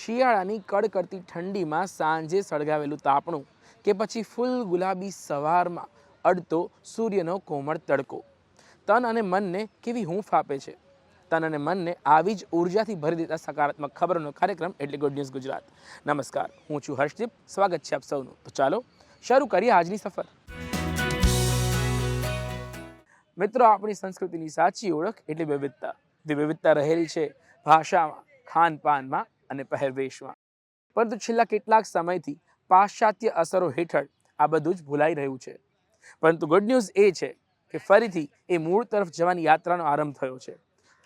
શિયાળાની કડકડતી ઠંડીમાં સાંજે સળગાવેલું તાપણું કે પછી ફૂલ ગુલાબી સવારમાં અડતો સૂર્યનો કોમળ તડકો તન અને મનને કેવી હૂંફ આપે છે. તન અને મનને આવી જ ઉર્જાથી ભરી દેતા સકારાત્મક ખબરોનો કાર્યક્રમ એટલે ગુડ ન્યૂઝ ગુજરાત. નમસ્કાર, હું છું હર્ષદીપ. સ્વાગત છે આપ સૌનું. તો ચાલો શરૂ કરીએ આજની સફર. મિત્રો, આપણી સંસ્કૃતિની સાચી ઓળખ એટલે વિવિધતા. વિવિધતા રહેલી છે ભાષામાં, ખાનપાનમાં અને પહેરવેશમાં. પરંતુ છેલ્લા કેટલાક સમયથી પાશ્ચાત્ય અસરો હેઠળ આ બધું જ ભૂલાઈ રહ્યું છે. પરંતુ ગુડ ન્યૂઝ એ છે કે ફરીથી એ મૂળ તરફ જવાની યાત્રાનો આરંભ થયો છે.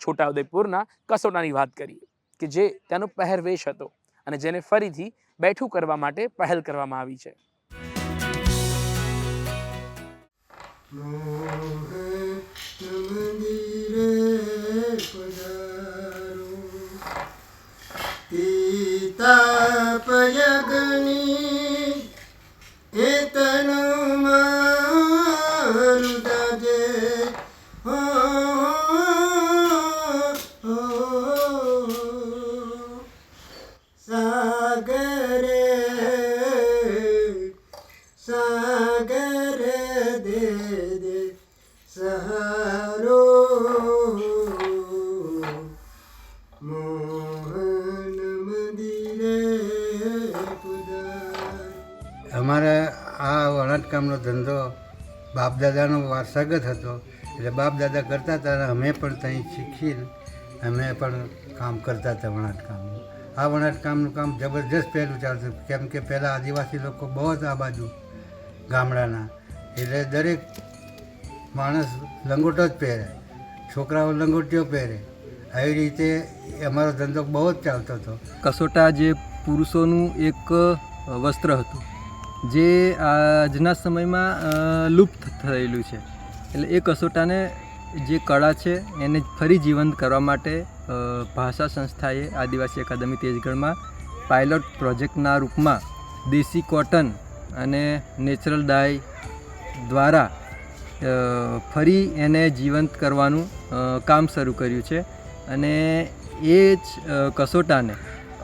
છોટાઉદેપુરના કસોટાની વાત કરીએ કે જે તેનો પહેરવેશ હતો અને જેને ફરીથી બેઠું કરવા માટે પહેલ કરવામાં આવી છે. અમારે આ વણાટકામનો ધંધો બાપદાદાનો વારસાગત હતો. એટલે બાપદાદા કરતા હતા અને અમે પણ ત્યાં શીખી અમે પણ કામ કરતા હતા વણાટકામનું. આ વણાટકામનું કામ જબરજસ્ત પહેલું ચાલતું, કેમ કે પહેલાં આદિવાસી લોકો બહુ જ આ બાજુ ગામડાના, એટલે દરેક માણસ લંગોટો જ પહેરે, છોકરાઓ લંગોટીઓ પહેરે. આવી રીતે અમારો ધંધો બહુ જ ચાલતો હતો. કસોટા જે પુરુષોનું એક વસ્ત્ર હતું જે આજના સમયમાં લુપ્ત થયેલું છે. એટલે એ કસોટાને જે કળા છે એને ફરી જીવંત કરવા માટે ભાષા સંસ્થાએ આદિવાસી અકાદમી તેજગઢમાં પાયલોટ પ્રોજેક્ટના રૂપમાં દેશી કોટન અને નેચરલ ડાય દ્વારા ફરી એને જીવંત કરવાનું કામ શરૂ કર્યું છે. અને એ જ કસોટાને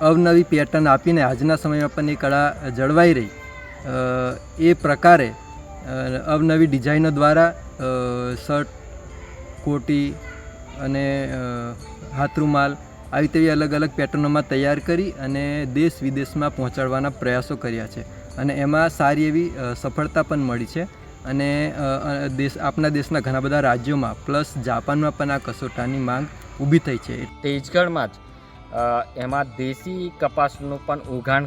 અવનવી પેટર્ન આપીને આજના સમયમાં પણ એ કળા જળવાઈ રહી એ પ્રકારે અવનવી ડિઝાઇનો દ્વારા શર્ટ, કોટી અને હાથરૂમાલ આવી તેવી અલગ અલગ પેટર્નોમાં તૈયાર કરી અને દેશ વિદેશમાં પહોંચાડવાના પ્રયાસો કર્યા છે. અને એમાં સારી એવી સફળતા પણ મળી છે. અને આપણા દેશના ઘણા બધા રાજ્યોમાં પ્લસ જાપાનમાં પણ આ કસોટાની માંગ ઊભી થઈ છે. તેજગઢમાં જ એમાં દેશી કપાસનું પણ ઉઘાણ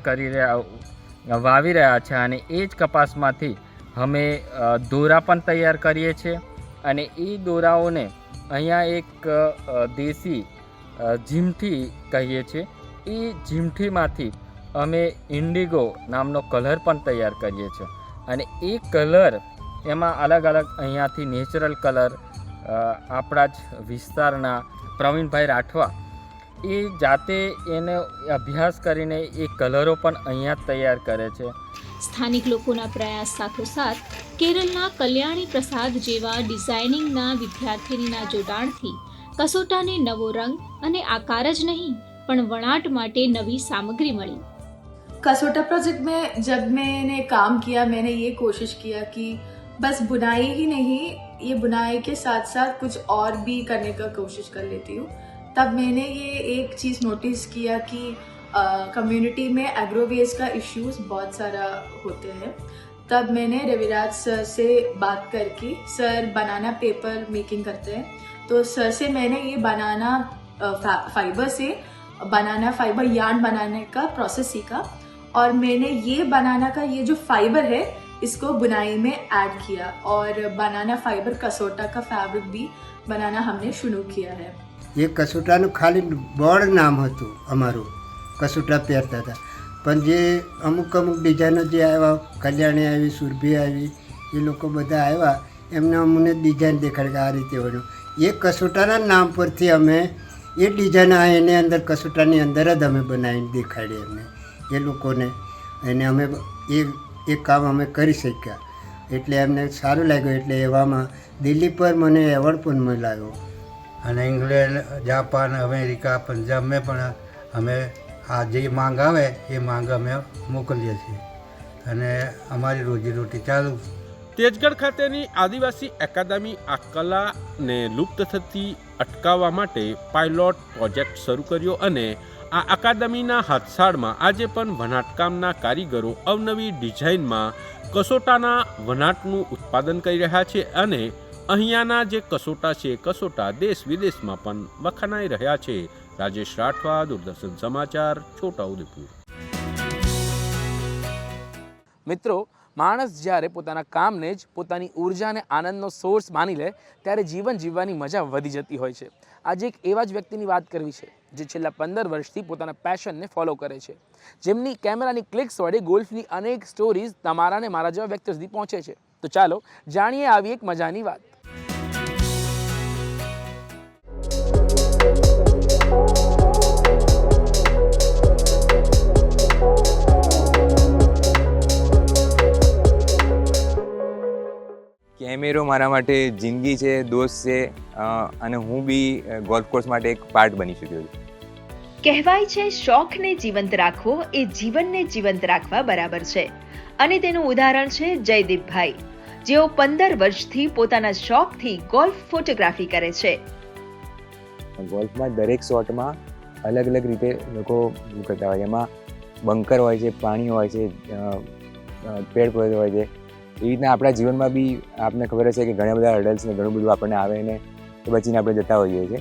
વાવી રહ્યા છે. અને એ જ કપાસમાંથી અમે દોરા પણ તૈયાર કરીએ છીએ. અને એ દોરાઓને અહીંયા એક દેશી જીમઠી કહીએ છીએ. એ જીમઠીમાંથી અમે ઇન્ડિગો નામનો કલર પણ તૈયાર કરીએ છીએ. અને એ કલર એમાં અલગ અલગ અહીંયાથી નેચરલ કલર આપણા જ વિસ્તારના પ્રવીણભાઈ રાઠવા એ જાતે એને અભ્યાસ કરીને એ કલરો પણ અહીંયા જ તૈયાર કરે છે. સ્થાનિક લોકોના પ્રયાસ સાથોસાથ કેરળના કલ્યાણી પ્રસાદ જેવા ડિઝાઇનિંગના વિદ્યાર્થીનીના જોડાણથી કસોટાને નવો રંગ અને આકાર જ નહીં પણ વણાટ માટે નવી સામગ્રી મળી. कसोटा प्रोजेक्ट में जब मैंने काम किया, मैंने ये कोशिश किया कि बस बुनाई ही नहीं, ये बुनाई के साथ साथ कुछ और भी करने का कोशिश कर लेती हूँ. तब मैंने ये एक चीज़ नोटिस किया कि कम्युनिटी में एग्रो वेस्ट का इश्यूज बहुत सारा होते हैं. तब मैंने रविराज सर से बात करके, सर बनाना पेपर मेकिंग करते हैं, तो सर से मैंने ये बनाना फाइबर से बनाना फाइबर यार्न बनाने का प्रोसेस सीखा. और मैंने ये बनाना का ये जो फाइबर है इसको बुनाई में ऐड किया और बनाना फाइबर कसोटा का फैब्रिक भी बनाना हमने शुरू किया है. એ કસોટાનું ખાલી બોર્ડ નામ હતું અમારું, કસોટા પહેરતા હતા. પણ જે અમુક ડિઝાઇનો જે આવ્યા, કલ્યાણી આવી, સુરભી આવી, એ લોકો બધા આવ્યા, એમને અમને ડિઝાઇન દેખાડી કે આ રીતે હોય. એ કસોટાના નામ પરથી અમે એ ડિઝાઇન એની અંદર કસોટાની અંદર જ અમે બનાવીને દેખાડી એમને એ લોકોને. અને અમે એ કામ અમે કરી શક્યા. એટલે એમને સારું લાગ્યું. એટલે એવામાં દિલ્હી પર મને એવોર્ડ પણ મળ્યો. અને ઇંગ્લેન્ડ, જાપાન, અમેરિકા, પંજાબમાં પણ અમે આ જે માંગ આવે એ માંગ અમે મોકલીએ છીએ અને અમારી રોજીરોટી ચાલુ. તેજગઢ ખાતેની આદિવાસી એકાદમી આ કલાને લુપ્ત થતી અટકાવવા માટે પાયલોટ પ્રોજેક્ટ શરૂ કર્યો અને આ અકાદમીના હાથસાળમાં આજે પણ વણાટકામના કારીગરો અવનવી ડિઝાઇનમાં કસોટાના વણાટનું ઉત્પાદન કરી રહ્યા છે અને અહીંયાના જે કસોટા છે કસોટા દેશ વિદેશમાં પણ વખણાઈ રહ્યા છે. રાજેશ રાઠવા, દૂરદર્શન સમાચાર, છોટાઉદેપુર. મિત્રો, માણસ જ્યારે પોતાના કામને જ પોતાની ઉર્જા અને આનંદનો સોર્સ માની લે ત્યારે જીવન જીવવાની મજા વધી જતી હોય છે. આજે એક એવા જ વ્યક્તિની વાત કરવી છે જે છેલ્લા 15 વર્ષથી પોતાના પેશનને ફોલો કરે છે, જેમની કેમેરાની ક્લિક્સ વડે ગોલ્ફની અનેક સ્ટોરીઝ તમારા અને મારા જેવા વ્યક્તિ સુધી પહોંચે છે. તો ચાલો જાણીએ આવી એક મજાની વાત. કેમેરો મારા માટે જિંદગી છે, દોસ્ત છે અને હું બી ગોલ્ફ કોર્સ માટે એક પાર્ટ બની શક્યો છું. કહેવાય છે શોખને જીવંત રાખવો એ જીવનને જીવંત રાખવા બરાબર છે અને તેનું ઉદાહરણ છે જયદીપભાઈ, જેઓ 15 વર્ષથી પોતાના શોખથી ગોલ્ફ ફોટોગ્રાફી કરે છે. ગોલ્ફમાં દરેક શોટમાં અલગ અલગ રીતે લોકો કરતા હોય છે. એમાં બંકર હોય છે, પાણી હોય છે, પેડ પૌધે હોય છે. એ રીતના આપણા જીવનમાં બી આપને ખબર છે કે ઘણા બધા હર્ડલ્સ ને ઘણું બધું આપણને આવે ને એ બચીને આપણે જતા હોઈએ છીએ.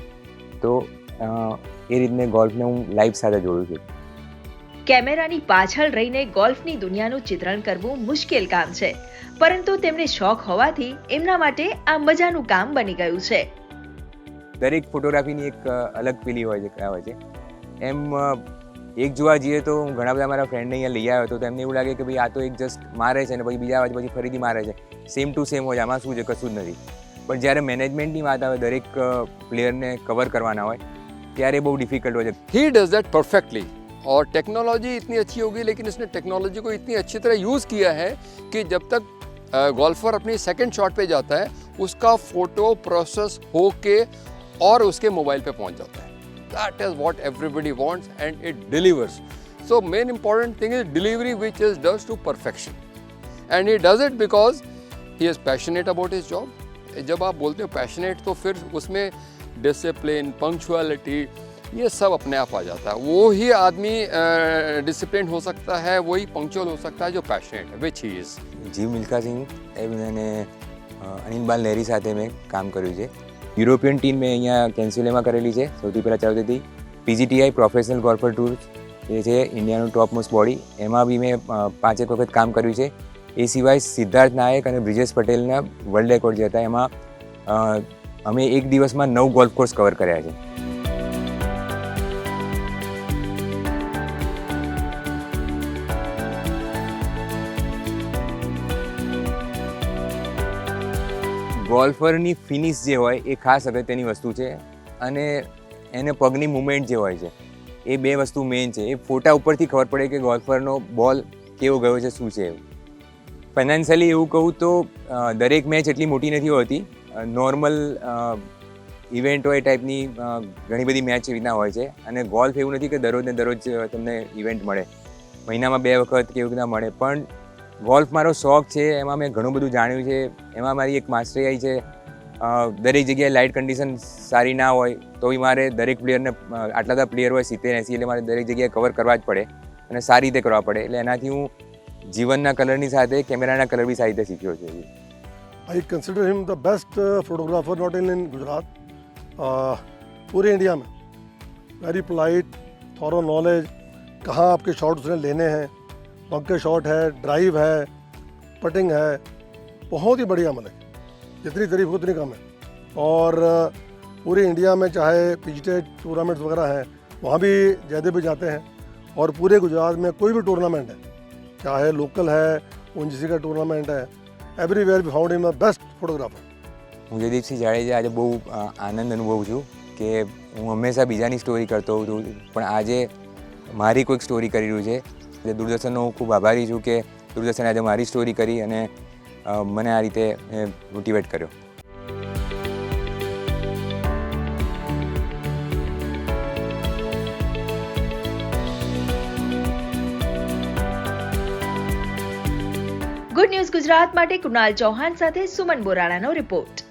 તો એ રીતને ગોલ્ફને હું લાઈફ સાથે જોડું છું. કેમેરાની પાછળ રહીને ગોલ્ફની દુનિયાનું ચિત્રણ કરવું મુશ્કેલ કામ છે, પરંતુ તેમને શોખ હોવાથી એમના માટે આ મજાનું કામ બની ગયું છે. દરેક ફોટોગ્રાફીની એક અલગ પેલી હોય છે. એમ એક જોવા જઈએ તો હું ઘણા બધા મારા ફ્રેન્ડને અહીંયા લઈ આવ્યો હતો તો એમને એવું લાગે કે ભાઈ આ તો એક જસ્ટ મારે છે ને પછી બીજા આવે પછી ફરીથી મારે છે, સેમ ટુ સેમ હોય, આમાં શું છે, કશું જ નથી. પણ જ્યારે મેનેજમેન્ટની વાત આવે, દરેક પ્લેયરને કવર કરવાના હોય ત્યારે બહુ ડિફિકલ્ટ હોય છે. ही डज दैट परफेक्टली और टेक्नोलॉजी इतनी अच्छी होगी लेकिन इसने टेक्नोलॉजी को इतनी अच्छी तरह यूज़ किया है कि जब तक गोल्फर अपनी सेकंड शॉट पे जाता है उसका फोटो प्रोसेस होके और उसके मोबाइल पे पहुंच जाता है. That is what everybody wants and it delivers. So main important thing is delivery, which is does to perfection, and he does it because he is passionate about his job. जब आप बोलते हो passionate तो फिर उसमें discipline, punctuality, ये सब अपने आप आ जाता है. वो ही आदमी डिसिप्लिन हो सकता है, वही पंक्चुअल हो सकता है जो पैशनेट है, विच ही इज. જીવ મિલ્ખા સિંહ અને અનિલબાલ લહેરી સાથે મેં કામ કર્યું છે. યુરોપિયન ટીમ મેં અહીંયા કેન્સ્યુલેમાં કરેલી છે. સૌથી પહેલાં ચાલતી હતી PGTI પ્રોફેશનલ ગોલ્ફર ટૂર, એ છે ઇન્ડિયાનું ટોપ મોસ્ટ બોડી. એમાં બી મેં 5 વખત કામ કર્યું છે. એ સિવાય સિદ્ધાર્થ નાયક અને બ્રિજેશ પટેલના વર્લ્ડ રેકોર્ડ જે હતા એમાં અમે એક દિવસમાં 9 ગોલ્ફ કોર્સ કવર કર્યા છે. ગોલ્ફરની ફિનિશ જે હોય એ ખાસ અગત્યની વસ્તુ છે અને એને પગની મુવમેન્ટ જે હોય છે એ બે વસ્તુ મેઇન છે. એ ફોટા ઉપરથી ખબર પડે કે ગોલ્ફરનો બોલ કેવો ગયો છે, શું છે. ફાઇનાન્શિયલી એવું કહું તો દરેક મેચ એટલી મોટી નથી હોતી. નોર્મલ ઇવેન્ટ હોય ટાઈપની ઘણી બધી મેચ એવી રીતના હોય છે અને ગોલ્ફ એવું નથી કે દરરોજ ને દરરોજ તમને ઇવેન્ટ મળે, મહિનામાં 2 વખત કે એવું રીતના મળે. પણ ગોલ્ફ મારો શોખ છે, એમાં મેં ઘણું બધું જાણ્યું છે. એમાં મારી એક માસ્ટરી આવી છે. દરેક જગ્યાએ લાઇટ કન્ડિશન સારી ના હોય તો બી મારે દરેક પ્લેયરને, આટલા બધા પ્લેયર હોય 70-80, એટલે મારે દરેક જગ્યાએ કવર કરવા જ પડે અને સારી રીતે કરવા પડે. એટલે એનાથી હું જીવનના કલરની સાથે કેમેરાના કલર બી સારી રીતે શીખ્યો છું. I consider him the best photographer not in Gujarat, पूरे इंडिया में. वेरी पोलाइट, थॉरो नॉलेज, कहाँ आपके शॉट उसने लेने हैं, बंकर शॉट है, ड्राइव है, पटिंग है, बहुत ही बढ़िया. मतलब जितनी तारीफ हो उतनी कम है. और पूरे इंडिया में चाहे PGTI टूर्नामेंट्स वगैरह हैं वहाँ भी जयदेव भी जाते हैं, और पूरे गुजरात में कोई भी टूर्नामेंट है, चाहे लोकल है, ONGC का टूर्नामेंट है, everywhere we found him the best photographer. હું જયદીપસિંહ જાડેજા આજે બહુ આનંદ અનુભવું છું કે હું હંમેશા બીજાની સ્ટોરી કરતો હોઉં છું, પણ આજે મારી કોઈક સ્ટોરી કરી રહ્યું છે. એટલે દૂરદર્શનનો હું ખૂબ આભારી છું કે દૂરદર્શને આજે મારી સ્ટોરી કરી અને મને આ રીતે મોટિવેટ કર્યો. ગુજરાત માટે કૃણાલ ચૌહાણ સાથે સુમન બોરાણાનો રિપોર્ટ.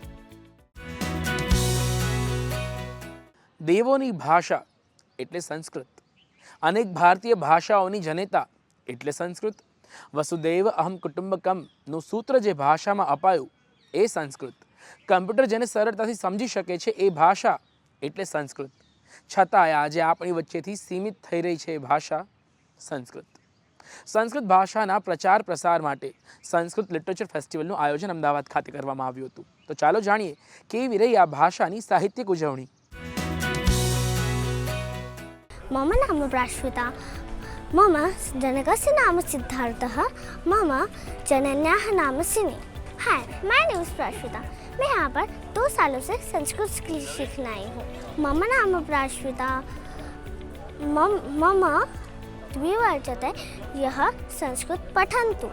દેવોની ભાષા એટલે સંસ્કૃત. અનેક ભારતીય ભાષાઓની જનેતા એટલે સંસ્કૃત. વસુદેવ અહમ કુટુંબકમનું સૂત્ર જે ભાષામાં અપાયું એ સંસ્કૃત. કમ્પ્યુટર જેને સરળતાથી સમજી શકે છે એ ભાષા એટલે સંસ્કૃત. છતાંય આજે આપણી વચ્ચેથી સીમિત થઈ રહી છે એ ભાષા સંસ્કૃત. સંસ્કૃત ભાષાના પ્રચાર પ્રસાર માટે સંસ્કૃત લિટરેચર ફેસ્ટિવલનું આયોજન અમદાવાદ ખાતે કરવામાં આવ્યું હતું. તો ચાલો જાણીએ કેવી રહી આ ભાષાની સાહિત્યિક ઉજવણી. मम नाम प्राश्विता. मम जनकस्य नाम सिद्धार्थः. मम जनन्याः नाम सिनी. हाय, माय नेम इज प्राश्विता. मैं यहाँ पर 2 सालों से संस्कृत सीखने आई हूँ. मम नाम प्राश्विता. मम द्विवर्षते यह संस्कृत पठन्तु.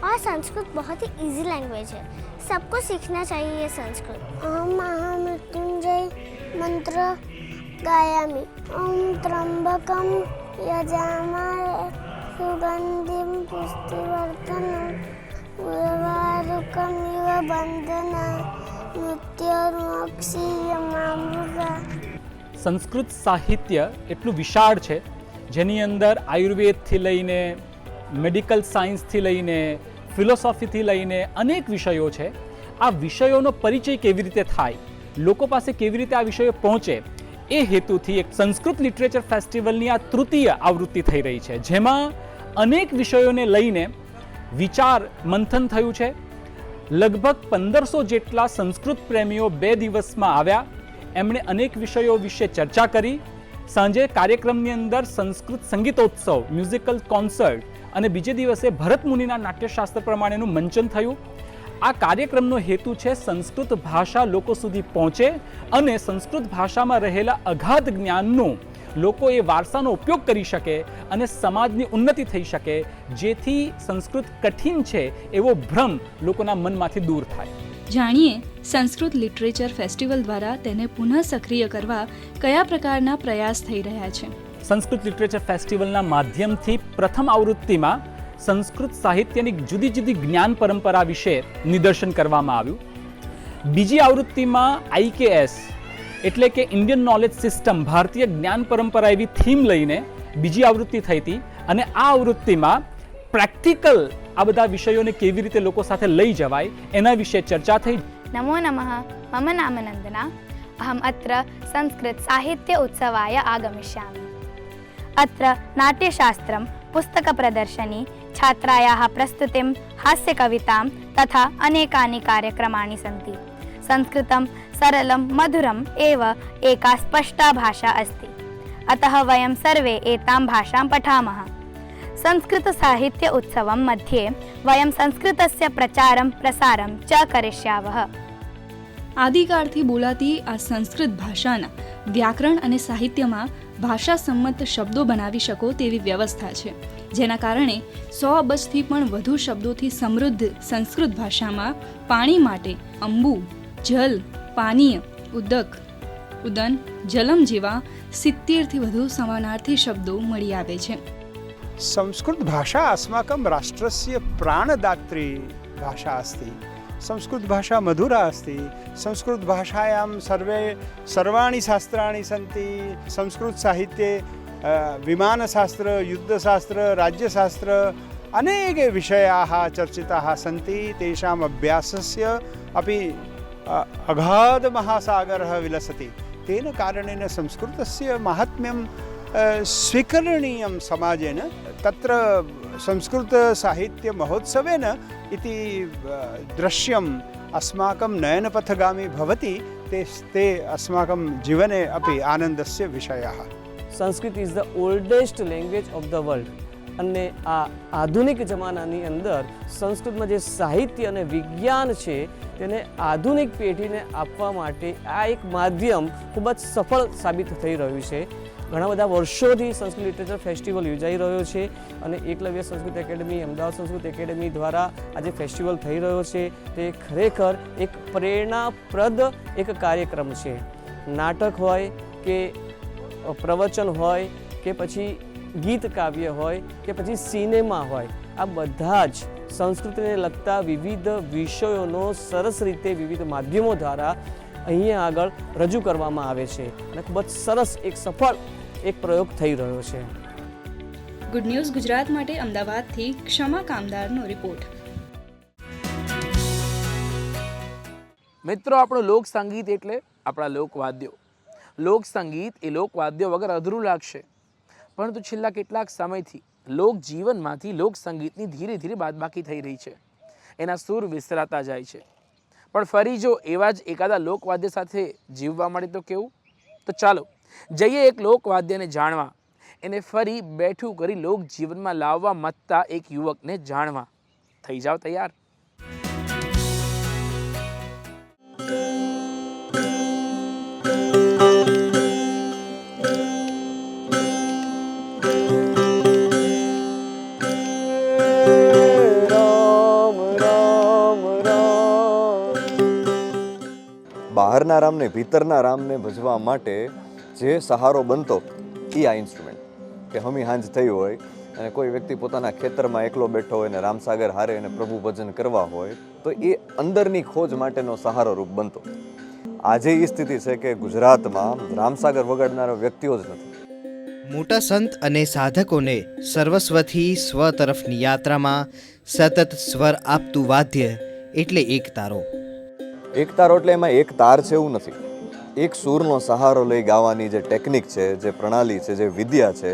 और संस्कृत बहुत ही इजी लैंग्वेज है, सबको सीखना चाहिए ये संस्कृत. अहम महामृत्युंजय मंत्र गायामि. ओम त्र्यंबकं यजामहे सुगंधिं पुष्टिवर्धनं उर्वारुकमिव बन्धना मृत्युर्मोक्षीयमामृता. સંસ્કૃત સાહિત્ય એટલું વિશાળ છે જેની અંદર આયુર્વેદથી લઈને મેડિકલ સાયન્સથી લઈને ફિલોસોફીથી લઈને અનેક વિષયો છે. આ વિષયોનો પરિચય કેવી રીતે થાય, લોકો પાસે કેવી રીતે આ વિષયો પહોંચે, એ હેતુથી એક સંસ્કૃત લિટરેચર ફેસ્ટિવલની આ 3ય આવૃત્તિ થઈ રહી છે, જેમાં અનેક વિષયોને લઈને વિચાર મંથન થયું છે. લગભગ 1500 જેટલા સંસ્કૃત પ્રેમીઓ 2 દિવસમાં આવ્યા. એમણે અનેક વિષયો વિશે ચર્ચા કરી. સાંજે કાર્યક્રમની અંદર સંસ્કૃત સંગીતોત્સવ, મ્યુઝિકલ કોન્સર્ટ અને બીજે દિવસે ભરત મુનિના નાટ્યશાસ્ત્ર પ્રમાણેનું મંચન થયું. આ કાર્યક્રમનો હેતુ છે સંસ્કૃત ભાષા લોકો સુધી પહોંચે અને સંસ્કૃત ભાષામાં રહેલા અગાધ જ્ઞાનનો લોકો એ વારસાનો ઉપયોગ કરી શકે અને સમાજની ઉન્નતિ થઈ શકે, જેથી સંસ્કૃત કઠિન છે એવો ભ્રમ લોકોના મનમાંથી દૂર થાય. જાણીએ સંસ્કૃત લિટરેચર ફેસ્ટિવલ દ્વારા તેને પુનઃ સક્રિય કરવા કયા પ્રકારના પ્રયાસ થઈ રહ્યા છે. સંસ્કૃત લિટરેચર ફેસ્ટિવલના માધ્યમથી પ્રથમ આવૃત્તિમાં સંસ્કૃત સાહિત્યની જુદી જુદી જ્ઞાન પરંપરા વિશે નિદર્શન કરવામાં આવ્યું. બીજી આવૃત્તિમાં IKS એટલે કે ઇન્ડિયન નોલેજ સિસ્ટમ, ભારતીય જ્ઞાન પરંપરા એવી થીમ લઈને બીજી આવૃત્તિ થઈ હતી. અને આ આવૃત્તિમાં પ્રેક્ટિકલ આ બધા વિષયોને કેવી રીતે લોકો સાથે લઈ જવાય એના વિશે ચર્ચા થઈ. નમો નમઃ. મમ નામ નંદના. અહમ અત્ર સંસ્કૃત સાહિત્ય ઉત્સવાય આગમિષ્યામિ. અત્ર નાટ્યશાસ્त्रं पुस्तकप्रदर्शनी, छात्रायाः प्रस्तुतिं, हास्यकवितां तथा अनेकानि कार्यक्रमाणि सन्ति. संस्कृतं सरलं मधुरम् एव एका स्पष्टा भाषा अस्ति. अतः वयं सर्वे एतां भाषां पठामः. संस्कृतसाहित्य उत्सवं मध्ये वयं संस्कृतस्य प्रचारं प्रसारं च करिष्यावः. આદિકાળથી બોલાતી આ સંસ્કૃત ભાષાના વ્યાકરણ અને સાહિત્યમાં ભાષા સંમત શબ્દો બનાવી શકો તેવી વ્યવસ્થા છે, જેના કારણે 100 અબજથી પણ વધુ શબ્દોથી સમૃદ્ધ સંસ્કૃત ભાષામાં પાણી માટે અંબુ, જલ, પાનીય, ઉદક, ઉદન, જલમ જેવા 70થી વધુ સમાનાર્થી શબ્દો મળી આવે છે. संस्कृत भाषा अस्माकं राष्ट्रस्य प्राणदात्री भाषा अस्ति. संस्कृत भाषा मधुरा अस्ति. संस्कृत भाषायां सर्वाणि शास्त्राणि सन्ति. संस्कृत साहित्ये विमानशास्त्र, युद्धशास्त्र, राज्यशास्त्र अनेके विषयाः चर्चिताः सन्ति. तेषाम् अभ्यासस्य अपि अगाधमहासागरः विलसति. तेन कारणेन संस्कृतस्य माहात्म्यं स्वीकरणीयं समाजेन. तत्र संस्कृतसाहित्यमहोत्सवेन इति दृश्यम् अस्माकं नयनपथगामी भवति. ते अस्माकं जीवने अपि आनन्दस्य विषयः. Sanskrit is the oldest language of the world. અને આ આધુનિક જમાનાની અંદર સંસ્કૃતમાં જે સાહિત્ય અને વિજ્ઞાન છે તેને આધુનિક પેઢીને આપવા માટે આ એક માધ્યમ ખૂબ જ સફળ સાબિત થઈ રહ્યું છે. ઘણા બધા વર્ષોથી સંસ્કૃત લિટરેચર ફેસ્ટિવલ યોજાઈ રહ્યો છે અને એકલવ્ય સંસ્કૃત એકેડમી, અમદાવાદ સંસ્કૃત એકેડમી દ્વારા આ જે ફેસ્ટિવલ થઈ રહ્યો છે તે ખરેખર એક પ્રેરણાપ્રદ એક કાર્યક્રમ છે. નાટક હોય કે પ્રવચન હોય કે પછી ગીત કાવ્ય હોય કે પછી સિનેમા હોય, આ બધા જ સંસ્કૃતિને લગતા વિવિધ વિષયોનો સરસ રીતે વિવિધ માધ્યમો દ્વારા અહીંયા આગળ રજૂ કરવામાં આવે છે અને ખૂબ જ સરસ એક સફળ એક પ્રયોગ થઈ રહ્યો છે. ગુડ ન્યૂઝ ગુજરાત માટે અમદાવાદથી ક્ષમા કામદારનો રિપોર્ટ. મિત્રો, આપણું લોક સંગીત એટલે આપણા લોકવાદ્યો. લોક સંગીત એ લોકવાદ્યો વગર અધૂરું લાગશે, પરંતુ છેલ્લા કેટલાક સમયથી લોક જીવનમાંથી લોક સંગીતની ધીરે ધીરે બાદબાકી થઈ રહી છે. એના સૂર વિસરાતા જાય છે. પણ ફરી જો એવા જ એકાદા લોકવાદ્ય સાથે જીવવા મળે તો કેવું? તો ચાલો જઈએ એક લોકવાદ્યને જાણવા, એને ફરી બેઠું કરી લોક જીવનમાં લાવવા મથતા એક યુવકને જાણવા. થઈ જાઓ તૈયાર. બહારના રામને ભીતરના રામને ભજવા માટે જે સહારો બનતો એ આ ઇન્સ્ટ્રુમેન્ટ. કે હમી હાંજ થઈ હોય અને કોઈ વ્યક્તિ પોતાના ખેતરમાં એકલો બેઠો હોય અને રામસાગર હારે અને પ્રભુ ભજન કરવા હોય તો એ અંદરની ખોજ માટેનો સહારો રૂપ બનતો. આજે એ સ્થિતિ છે કે ગુજરાતમાં રામસાગર વગાડનારો વ્યક્તિઓ જ નથી. મોટા સંત અને સાધકોને સર્વસ્વથી સ્વ તરફની યાત્રામાં સતત સ્વર આપતું વાદ્ય એટલે એક તારો. એક તારો એટલે એમાં એક તાર છે એવું નથી. એક સૂરનો સહારો લઈ ગાવાની જે ટેકનિક છે, જે પ્રણાલી છે, જે વિદ્યા છે,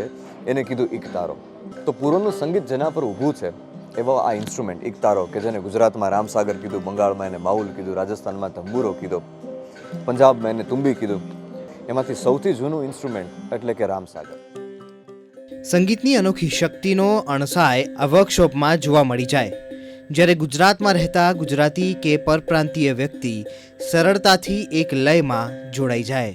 એને કીધું એક તારો. તો પૂર્વનું સંગીત જેના પર ઊભું છે એવો આ ઇન્સ્ટ્રુમેન્ટ એક તારો, કે જેને ગુજરાતમાં રામસાગર કીધું, બંગાળમાં એને બાઉલ કીધું, રાજસ્થાનમાં તંબુરો કીધો, પંજાબમાં એને તુંબી કીધું. એમાંથી સૌથી જૂનું ઇન્સ્ટ્રુમેન્ટ એટલે કે રામસાગર. સંગીતની અનોખી શક્તિનો અણસાય આ વર્કશોપમાં જોવા મળી જાય. જ્યારે ગુજરાતમાં રહેતા ગુજરાતી કે પરપ્રાંતીય વ્યક્તિ સરળતાથી એક લયમાં જોડાઈ જાય.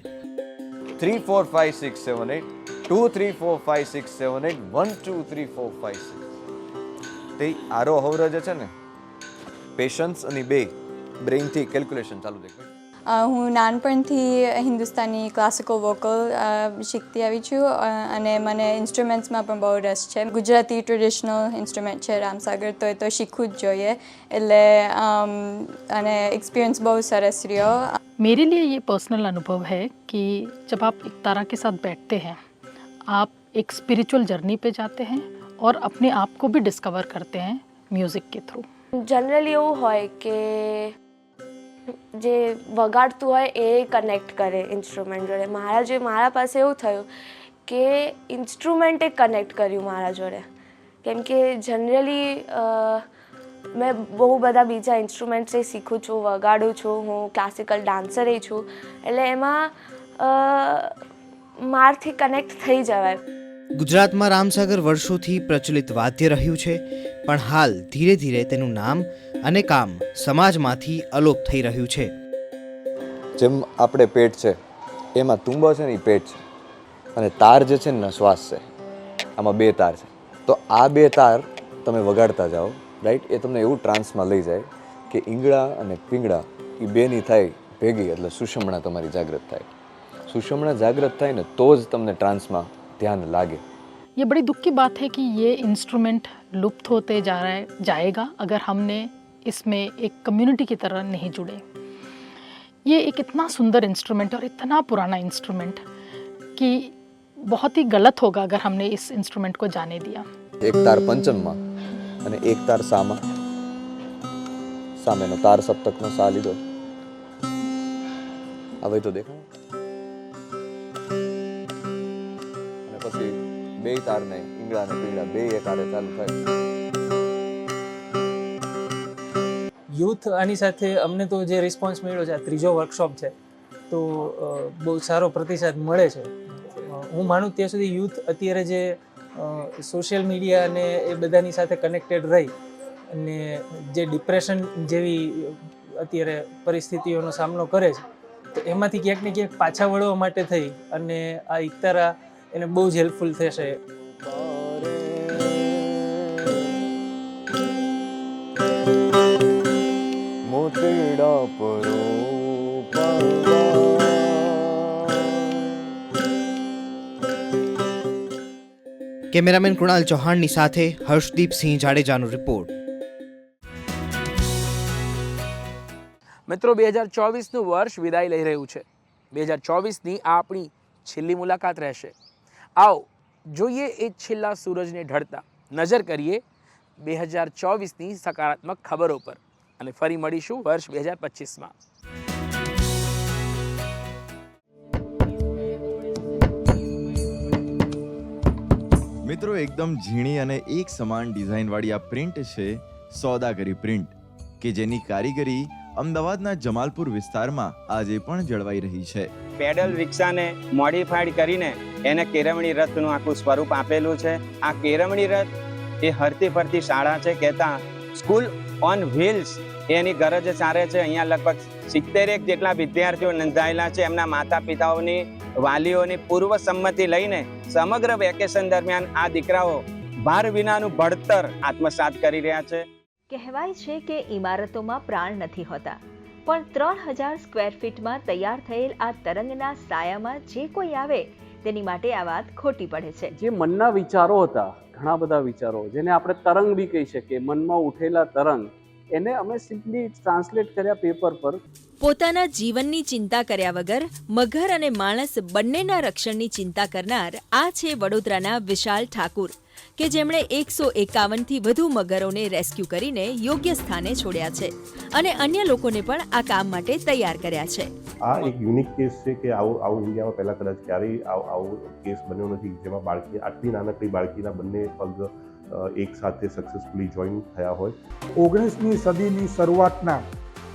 3 4 5 6 7 8 2 3 4 5 6 7 8 1 2 3 4 5 6 તે આરો હવર જે છે ને, પેશન્સ અને બે બ્રેઇનથી કેલ્ક્યુલેશન ચાલુ દેખાય. હું નાનપણથી હિન્દુસ્તાની ક્લાસિકલ વોકલ શીખતી આવી છું અને મને ઇન્સ્ટ્રુમેન્ટ્સમાં પણ બહુ રસ છે. ગુજરાતી ટ્રેડિશનલ ઇન્સ્ટ્રુમેન્ટ છે રામસાગર, તો એ તો શીખવું જ જોઈએ. એટલે અને एक्सपीरियंस बहुत सरस रहा. मेरे लिए ये पर्सनल अनुभव है कि जब आप एक तारा के साथ बैठते हैं, आप एक स्पिरिचुअल जर्नी पे जाते हैं और अपने आप को भी डिस्कवर करते हैं म्यूज़िक के थ्रू. जनरली એવું હોય કે જે વગાડતું હોય એ કનેક્ટ કરે ઇન્સ્ટ્રુમેન્ટ જોડે. મારા પાસે એવું થયું કે ઇન્સ્ટ્રુમેન્ટે કનેક્ટ કર્યું મારા જોડે. કેમ કે જનરલી મેં બહુ બધા બીજા ઇન્સ્ટ્રુમેન્ટ્સ શીખું છું, વગાડું છું, હું ક્લાસિકલ ડાન્સરે છું, એટલે એમાં મારથી કનેક્ટ થઈ જવાય. ગુજરાતમાં રામસાગર વર્ષોથી પ્રચલિત વાદ્ય રહ્યું છે, પણ હાલ ધીરે ધીરે તેનું નામ અને કામ સમાજમાંથી અલોપ થઈ રહ્યું છે. જેમ આપણે પેટ છે એમાં તુંબો છે ને એ પેટ છે, અને તાર જે છે ને શ્વાસ છે. આમાં બે તાર છે. તો આ બે તાર તમે વગાડતા જાઓ, રાઈટ, એ તમને એવું ટ્રાન્સમાં લઈ જાય કે ઈંગળા અને પિંગળા એ બેની થાય ભેગી એટલે સુષમણા તમારી જાગૃત થાય. સુષમણા જાગૃત થાય ને તો જ તમને ટ્રાન્સમાં ध्यान लागे. ये बड़ी दुख की बात है कि ये इंस्ट्रूमेंट लुप्त होते जाएगा अगर हमने इसमें एक कम्युनिटी की तरह नहीं जुड़े. ये एक इतना सुंदर इंस्ट्रूमेंट और इतना पुराना इंस्ट्रूमेंट कि बहुत ही गलत होगा अगर हमने इस इंस्ट्रूमेंट को जाने दिया. एक तार पंचमમાં અને એક તાર સામાં, સામેનો તાર સપ્તકનો સા લીધો. હવે તો દેખાય. પછી બે તાર ને ઈંગળા ને પીંગળા બે એકારે ચાલુ થાય. યુથ આની સાથે અમને તો જે રિસ્પોન્સ મળ્યો છે, આ ત્રીજો વર્કશોપ છે, તો બહુ સારો પ્રતિસાદ મળે છે. હું માનું ત્યાં સુધી યુથ અત્યારે જે સોશિયલ મીડિયા અને એ બધાની સાથે કનેક્ટેડ રહી અને જે ડિપ્રેશન જેવી અત્યારે પરિસ્થિતિઓનો સામનો કરે છે, તો એમાંથી ક્યાંક ને ક્યાંક પાછા વળવા માટે થઈ અને આ એકતારા એને બહુ જ હેલ્પફુલ થશે. મોતીડા પરો કેમેરામેન કૃણાલ ચૌહાણની સાથે હર્ષદીપ સિંહ જાડેજાનો રિપોર્ટ. મિત્રો 2024નું વર્ષ વિદાય લઈ રહ્યું છે. 2024ની આ આપણી છેલ્લી મુલાકાત રહેશે. આવો જોઈએ એ છેલ્લા સૂરજને ઢળતા, નજર કરીએ 2024ની સકારાત્મક ખબરો પર અને ફરી મળીશું વર્ષ 2025માં. મિત્રો, એકદમ ઝીણી અને એક સમાન ડિઝાઇનવાળી આ પ્રિન્ટ છે સોદાગરી પ્રિન્ટ, કે જેની કારીગરી અમદાવાદના જમાલપુર વિસ્તારમાં આજે પણ જળવાઈ રહી છે. પેડલ રિક્ષાને મોડિફાઈડ કરીને એને કેળવણી રથનું આખું સ્વરૂપ આપેલું છે. આ કેળવણી રથ એ હરતી ફરતી શાળા છે, કહેતા સ્કૂલ ઓન વ્હીલ્સ એની ગરજ સારે છે. અહીંયા લગભગ 70 જેટલા વિદ્યાર્થીઓ નોંધાયેલા છે. એમના માતા પિતાઓની, વાલીઓની પૂર્વ સંમતિ લઈને સમગ્ર વેકેશન દરમિયાન આ દીકરાઓ ભાર વિનાનું ભણતર આત્મસાત કરી રહ્યા છે. કહેવાય છે કે ઇમારતોમાં પ્રાણ નથી હોતા, પણ 3000 સ્ક્વેર ફીટમાં તૈયાર થયેલ આ તરંગના સાયામાં જે કોઈ આવે તેની માટે આ વાત ખોટી પડે છે. જે મનના વિચારો હતા, ઘણા બધા વિચારો જેને આપણે તરંગ બી કહી શકીએ, મનમાં ઉઠેલા તરંગ, એને અમે સિમ્પલી ટ્રાન્સલેટ કર્યા પેપર પર. પોતાના જીવનની ચિંતા કર્યા વગર મગર અને માણસ બંનેના રક્ષણની ચિંતા કરનાર આ છે વડોદરાના વિશાલ ઠાકુર, કે જેમણે 151થી વધુ મગરોને રેસ્ક્યુ કરીને યોગ્ય સ્થાને છોડ્યા છે અને અન્ય લોકોને પણ આ કામ માટે તૈયાર કર્યા છે. આ એક યુનિક કેસ છે કે આવું ઇન્ડિયામાં પહેલા કદાચ ક્યારેય આવો કેસ બન્યો નથી, જેમાં બાળકી, આટલી નાનકડી બાળકીના બંને પગ એક સાથે સક્સેસફુલી જોઈન થયા હોય. 19મી સદીની શરૂઆતના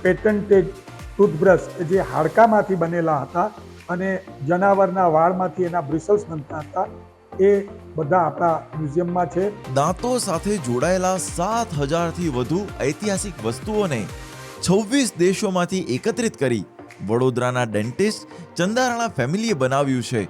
પેટન્ટેડ ટૂથબ્રશ જે હાડકામાંથી બનેલા હતા અને જનાવરના વાળમાંથી એના બ્રિસલ્સ બનતા હતા, એ બધા આપણા મ્યુઝિયમમાં છે. દાંતો સાથે જોડાયેલા 7000થી વધુ ઐતિહાસિક વસ્તુઓને 26 દેશોમાંથી એકત્રિત કરી વડોદરાના ડેન્ટિસ્ટ ચંદારાણા ફેમિલીએ બનાવ્યું છે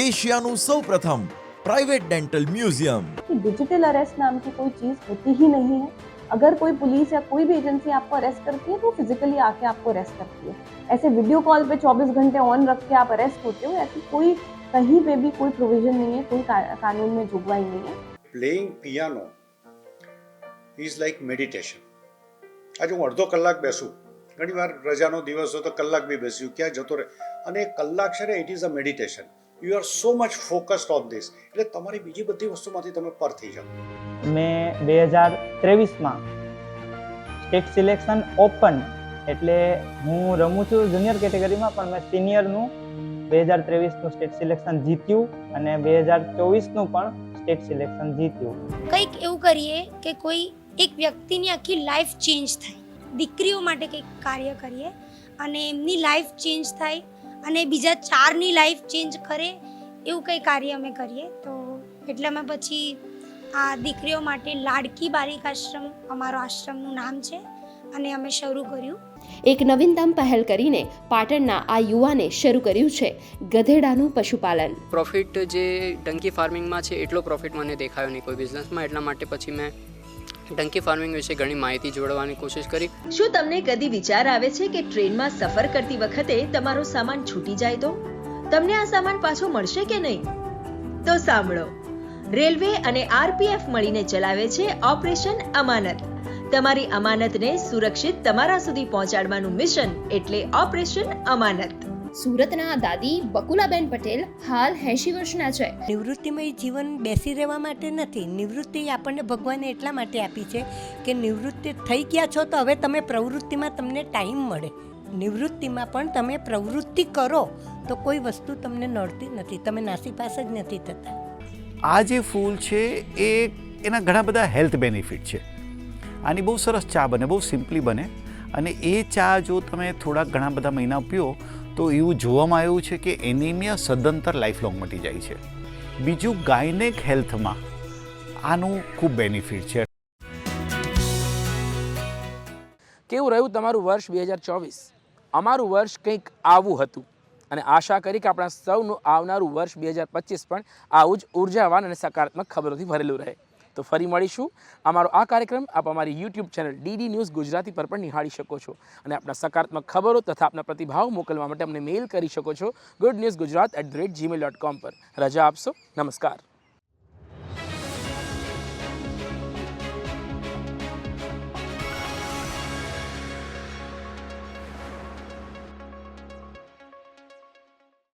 એશિયાનું સૌપ્રથમ private dental museum. Digital arrest नाम की कोई चीज होती ही नहीं है. अगर कोई पुलिस या कोई भी एजेंसी आपको अरेस्ट करती है तो फिजिकली आके आपको अरेस्ट करती है. ऐसे वीडियो कॉल पे 24 घंटे ऑन रख के आप अरेस्ट होते हो, ऐसी कोई कहीं पे भी कोई प्रोविजन नहीं है, कोई कानून में जुगवाई नहीं है. Playing piano is like meditation. આજે હું અડધો કલાક બેસું, ઘણી વાર રજાનો દિવસ હોય તો કલાક બી બેસ્યું, ક્યાં જતો રહે, અને કલાક છે ને it is a meditation. You are so much focused on this, એટલે તમારી બીજી બધી વસ્તુમાંથી તમે પર થઈ જાઓ. મેં 2023માં સ્ટેટ સિલેક્શન ઓપન, એટલે હું રમું છું જુનિયર કેટેગરીમાં, પણ મેં સિનિયરનું 2023નું સ્ટેટ સિલેક્શન જીત્યું અને 2024નું પણ સ્ટેટ સિલેક્શન જીત્યું. કંઈક એવું કરીએ કે કોઈ એક વ્યક્તિની આખી લાઈફ ચેન્જ થાય, દીકરીઓ માટે કંઈક કાર્ય કરીએ અને એમની લાઈફ ચેન્જ થાય અને બીજા 4ની લાઈફ ચેન્જ કરે એવું કંઈ કાર્ય અમે કરીએ. તો એટલે અમે પછી આ દીકરીઓ માટે લાડકી બાલિકા આશ્રમ અમારો આશ્રમનું નામ છે અને અમે શરૂ કર્યું. એક નવીનતમ પહેલ કરીને પાટણના આ યુવાને શરૂ કર્યું છે ગધેડાનું પશુપાલન. પ્રોફિટ જે ડંકી ફાર્મિંગમાં છે એટલો પ્રોફિટ મને દેખાયો નહીં કોઈ બિઝનેસમાં, એટલા માટે પછી મેં ડંકી ફાર્મિંગ વિશે ઘણી માહિતી જોડવાની કોશિશ કરી. શું તમને કદી વિચાર આવે છે કે ટ્રેનમાં સફર કરતી વખતે તમારો સામાન છૂટી જાય તો તમને આ સામાન પાછો મળશે કે નહીં? તો સાંભળો, રેલવે અને આરપીએફ મળીને ચલાવે છે ઓપરેશન અમાનત. તમારી અમાનતને સુરક્ષિત તમારા સુધી પહોંચાડવાનું મિશન એટલે ઓપરેશન અમાનત. સુરતના દાદી બકુલાબેન પટેલ હાલ 80 વર્ષના છે. નિવૃત્તિમય જીવન બેસી રહેવા માટે નથી. નિવૃત્તિ આપણને ભગવાને એટલા માટે આપી છે કે નિવૃત્તિ થઈ ગયા છો તો હવે તમે પ્રવૃત્તિમાં તમને ટાઈમ મળે. નિવૃત્તિમાં પણ તમે પ્રવૃત્તિ કરો તો કોઈ વસ્તુ તમને નડતી નથી, તમે નાસીપાસ જ નથી થતા. આ જે ફૂલ છે એ એના ઘણા બધા હેલ્થ બેનિફિટ છે. આની બહુ સરસ ચા બને, બહુ સિમ્પલી બને, અને એ ચા જો તમે થોડા ઘણા બધા મહિના પીઓ તો એવું જોવામાં આવ્યું છે કે એનિમિયા સદંતર લાઈફ લોંગ મટી જાય છે. બીજું ગાયનેક હેલ્થમાં આનું ખૂબ બેનિફિટ છે. કેવું રહ્યું તમારું વર્ષ 2024? અમારું વર્ષ કંઈક આવું હતું અને આશા કરી કે આપણા સૌનું આવનારું વર્ષ 2025 પણ આવું જ ઉર્જાવાન અને સકારાત્મક ખબરોથી ભરેલું રહે. તો ફરી મળીશું. અમારો આ કાર્યક્રમ આપ અમારી YouTube channel DD news Gujarati પર પણ નિહાળી શકો છો અને આપણા સકારાત્મક ખબરો તથા આપના પ્રતિભાવ મોકલવા માટે અમને મેઇલ કરી શકો છો goodnewsgujarat@gmail.com પર. રજા આપશો. નમસ્કાર.